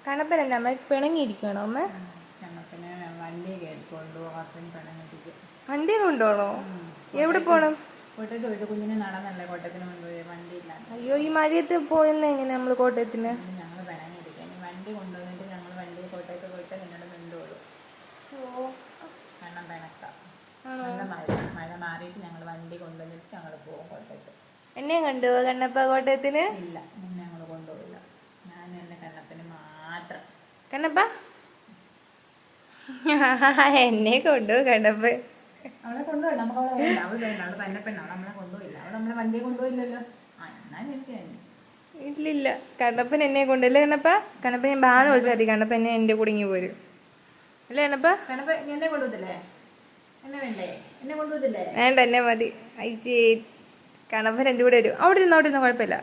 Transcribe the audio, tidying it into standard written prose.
കണ്ണപ്പൻ എന്നാ അമ്മ പിണങ്ങിയിരിക്കണോ അമ്മ? കണ്ണപ്പനെ വണ്ടി കൊണ്ടുപോകാൻ പിണങ്ങിയിരിക്കും. വണ്ടി കൊണ്ടുപോകണോ? എവിടെ പോണം? കോട്ടയത്ത് പോയിട്ട് കുഞ്ഞിനെ നടന്നല്ലേ കോട്ടയത്തിന് കൊണ്ടുപോയി, വണ്ടിയില്ല. അയ്യോ, ഈ മഴയത്ത് പോയെന്ന എങ്ങനെ നമ്മള് കോട്ടയത്തിന്? ഞങ്ങൾ പിണങ്ങിയിരിക്കും. ഇനി വണ്ടി കൊണ്ടുവന്നിട്ട് ഞങ്ങൾ വണ്ടി കോട്ടയത്ത് പോയിട്ട് നിന്നോട് മിണ്ടുള്ളൂ. കാരണം പിണക്കാം. നല്ല മഴ മാറിയിട്ട് ഞങ്ങൾ വണ്ടി കൊണ്ടുവന്നിട്ട് ഞങ്ങൾ പോകും കോട്ടയത്ത്. എന്നെ കൊണ്ടുപോവാ കണ്ണപ്പ കോട്ടയത്തിന്? ഇല്ല, നിന്നെ ഞങ്ങൾ കൊണ്ടുപോയില്ല. ഞാൻ എന്നെ കണ്ണപ്പന് മാത്രം. കണ്ണപ്പ എന്നെ കൊണ്ടുപോകും കണ്ണപ്പ. അവളെ കൊണ്ടുപോയില്ല, നമുക്ക് അവളെ വേണ്ട. അവൾ വേണ്ട, അവൾ പന്നപ്പെണ്ണ. അവൾ നമ്മളെ കൊണ്ടുപോയില്ല. അവൾ നമ്മളെ വണ്ടിയെ കൊണ്ടുപോയില്ലല്ലോ. എന്നാൽ എനിക്ക് തന്നെ ഇല്ലില്ല, കണ്ണപ്പൻ എന്നെ കൊണ്ടല്ലേ കണ്ണപ്പ? കണ്ണപ്പ ഞാൻ ബാന്ന് വിളിച്ചാൽ മതി, കണ്ണപ്പ എന്നെ എന്റെ കുടുങ്ങി പോരും അല്ലേ കണ്ണപ്പ? കണ്ണപ്പ എന്നെ കൊണ്ടുപോകത്തില്ലേ? എന്നെ വേണ്ടേ? എന്നെ കൊണ്ടുപോകത്തില്ലേ? വേണ്ട, എന്നെ മതി. അയച്ചേ കണ്ണപ്പൻ എന്റെ കൂടെ വരും. അവിടെ ഇരുന്ന് കുഴപ്പമില്ല.